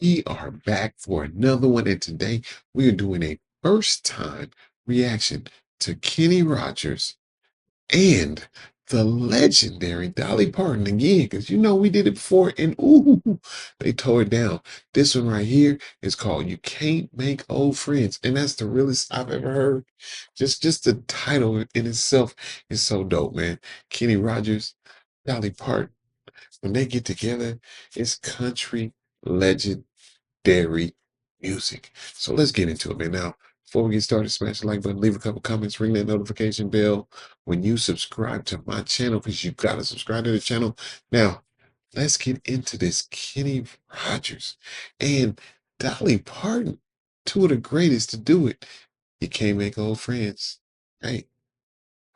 We are back for another one, and today we are doing a first time reaction to Kenny Rogers and the legendary Dolly Parton again, because we did it before, and ooh, they tore it down. This one right here is called "You Can't Make Old Friends," and that's the realest I've ever heard. Just the title in itself is so dope, man. Kenny Rogers, Dolly Parton, when they get together, it's country legend dairy music. So let's get into it, man. Now, before we get started, smash the like button, leave a couple comments, ring that notification bell when you subscribe to my channel, because you gotta subscribe to the channel. Now, let's get into this Kenny Rogers and Dolly Parton, two of the greatest to do it. You can't make old friends. Hey,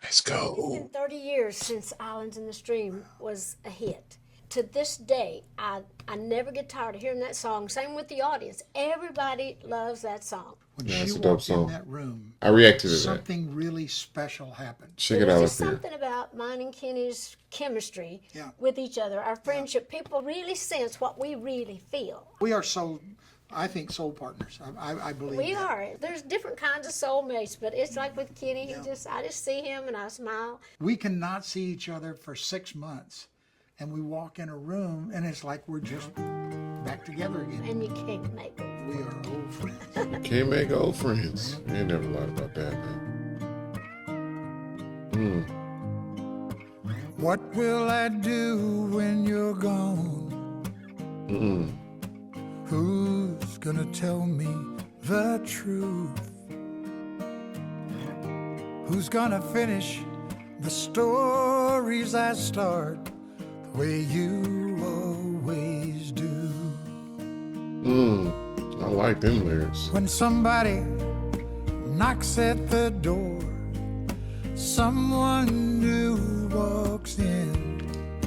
let's It's been go. 30 years since Islands in the Stream was a hit. To this day, I never get tired of hearing that song. Same with the audience. Everybody loves that song. When Yeah, she it's a dope walked in song. that room, I reacted to that. something really special happened. Check It it was out just up here. something about mine and Kenny's chemistry Yeah. with each other, our friendship. People really sense what we really feel. We are I think, soul partners. I believe We that. are. There's different kinds of soulmates, but it's like with Kenny, Yeah. I just see him and I smile. We cannot see each other for 6 months, and we walk in a room, and it's like we're just back together again. And you can't make it. We are old friends. Can't make old friends. I ain't never lied about that, man. What will I do when you're gone? Who's gonna tell me the truth? Who's gonna finish the stories I start the way you always do? I like them lyrics. When somebody knocks at the door, someone new walks in,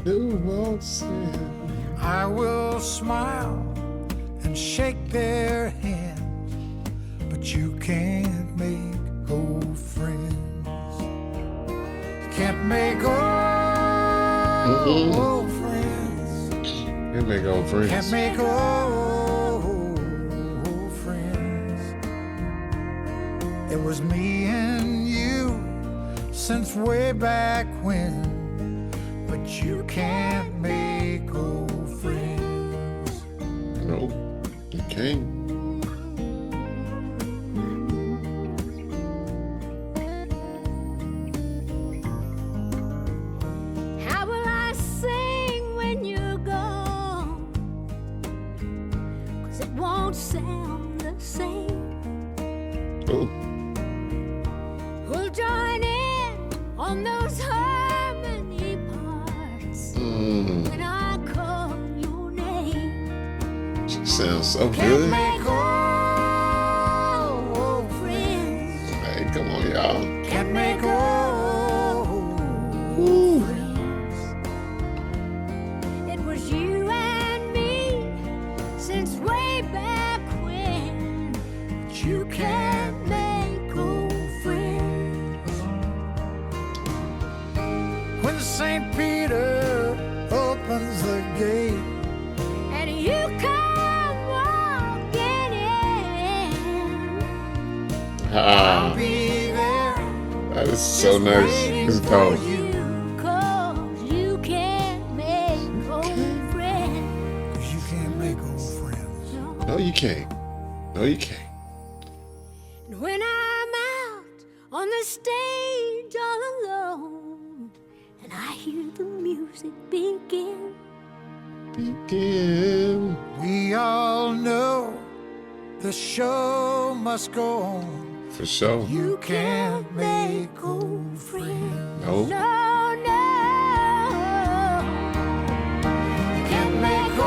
Who walks in? I will smile and shake their hands, but you can't make old friends. You can't make old friends. Can't make old friends. Can't make old friends. It was me and you since way back when, but you can't make old friends. Nope, you can't. How will I sing when you're gone? 'Cause it won't sound the same. Oh, Who'll join in on those harmony parts when I call your name? she sounds so Can't good. make old friends. Hey, come on, y'all. Can't make old friends. It was you and me since way back when. But you can't Make old friends. When St. Peter opens the gate, And you come walking in. Ah, be there. that is so nice. It's dope. Cause you can't make old friends. 'Cause you can't make old friends. No, you can't. No, you can't. And when I'm out on the stage all alone, and I hear the music begin, Begin. We all know the show must go on. For sure. You can't make old friends. Nope. no, no. You can't make old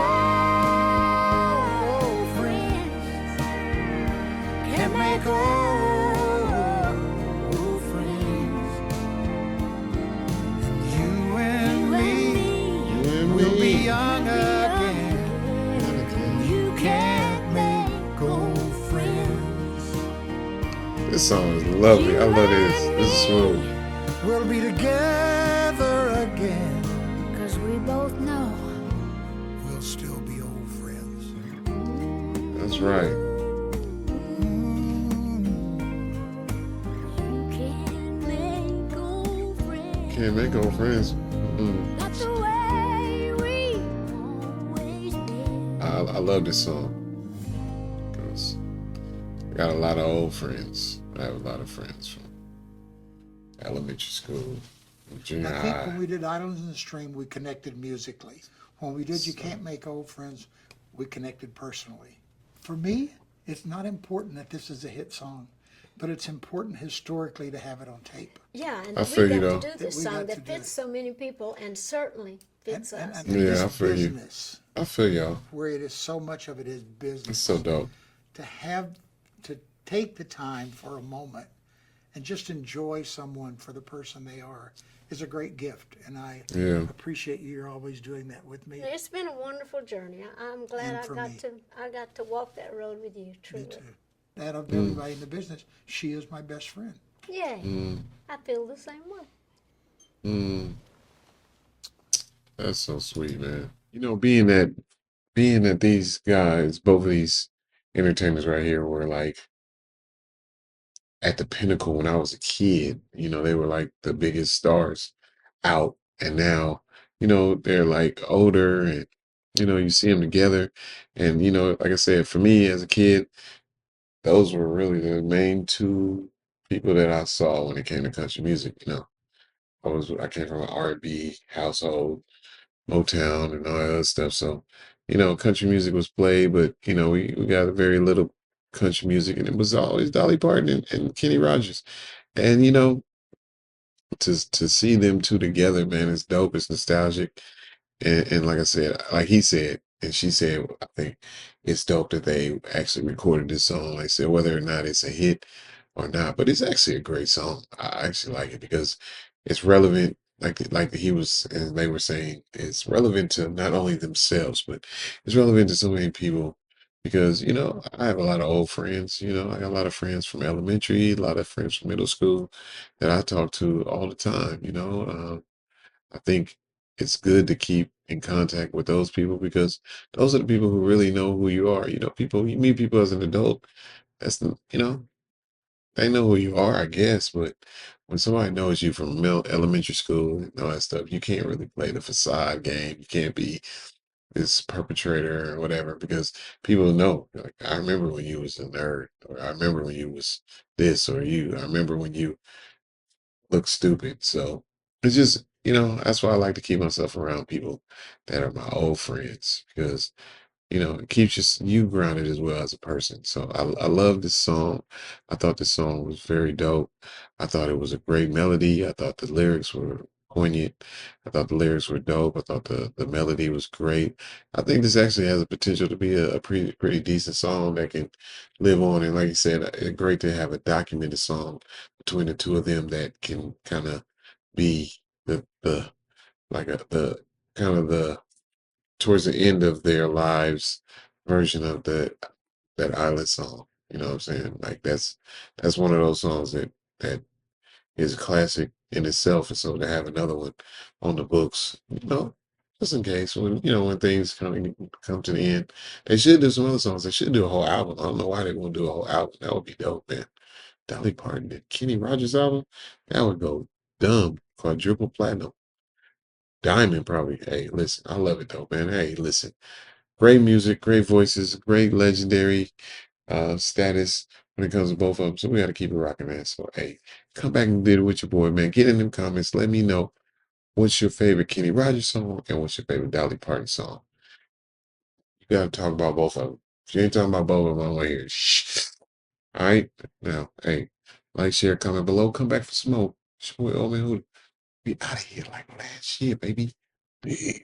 friends. Can't make old friends. And you and me You and will be me. young again. You can't make old friends. This song is lovely. I love this. This is smooth. We'll be together again. 'Cause we both know We'll still be old friends. That's right. Can't make old friends. Mm. I love this song because I got a lot of old friends. I have a lot of friends from elementary school, junior I think when high. we did Islands in the Stream, we connected musically. When we did You So, Can't Make Old Friends, we connected personally. For me, it's not important that this is a hit song, but it's important historically to have it on tape. Yeah, and I that we feel you got to though. do That this we song got to that do fits it. so many people and certainly fits us. And this Yeah, I feel you. business, I feel y'all. where it is so much of it is It's so business, dope. to have to take the time for a moment and just enjoy someone for the person they are is a great gift. And I Yeah. appreciate you're always doing that with me It's been a wonderful journey. I'm glad and for me. I got to walk that road with you, Me truly. too. Out of Mm, everybody in the business, she is my best friend. Yay. mm, I feel the same way. mm. That's so sweet, man. Being that these guys, both of these entertainers right here were like at the pinnacle when I was a kid. They were like the biggest stars out, and now, they're like older, and you see them together, and like I said, for me as a kid, those were really the main two people that I saw when it came to country music. I came from an R&B household, Motown, and all that other stuff. So, country music was played, but we got a very little country music, and it was always Dolly Parton and Kenny Rogers. And to see them two together, man, it's dope. It's nostalgic. And like I said, like he said, and she said, I think it's dope that they actually recorded this song. Like I said, whether or not it's a hit or not, but it's actually a great song. I actually like it because it's relevant. Like he was and they were saying, it's relevant to not only themselves, but it's relevant to so many people. Because I have a lot of old friends. I got a lot of friends from elementary, a lot of friends from middle school that I talk to all the time. I think it's good to keep in contact with those people because those are the people who really know who you are. You meet people as an adult, they know who you are, I guess, but when somebody knows you from elementary school and all that stuff, you can't really play the facade game. You can't be this perpetrator or whatever because people know. Like, I remember when you was a nerd, or I remember when you was this, or I remember when you look stupid. So it's just, that's why I like to keep myself around people that are my old friends because, it keeps you grounded as well as a person. So I love this song. I thought this song was very dope. I thought it was a great melody. I thought the lyrics were poignant. I thought the lyrics were dope. I thought the melody was great. I think this actually has the potential to be a pretty decent song that can live on. And like you said, it's great to have a documented song between the two of them that can kind of be the like the kind of the towards the end of their lives version of that island song. You know what I'm saying? Like that's one of those songs that is a classic in itself. And so to have another one on the books, just in case when things come to the end, they should do some other songs. They should do a whole album. I don't know why they won't do a whole album. That would be dope, man. Dolly Parton and Kenny Rogers album, that would go dumb, quadruple platinum, diamond probably. Hey, listen, I love it though, man. Hey, listen, great music, great voices, great legendary status when it comes to both of them. So we got to keep it rocking, man. So hey, come back and do it with your boy, man. Get in them comments. Let me know what's your favorite Kenny Rogers song and what's your favorite Dolly Parton song. You got to talk about both of them. If you ain't talking about both of them, I don't want to hear it. Shh. All right, now, hey, like, share, comment below. Come back for smoke. It's your boy, Old Man Huda. We out of here like last year, baby. Peace.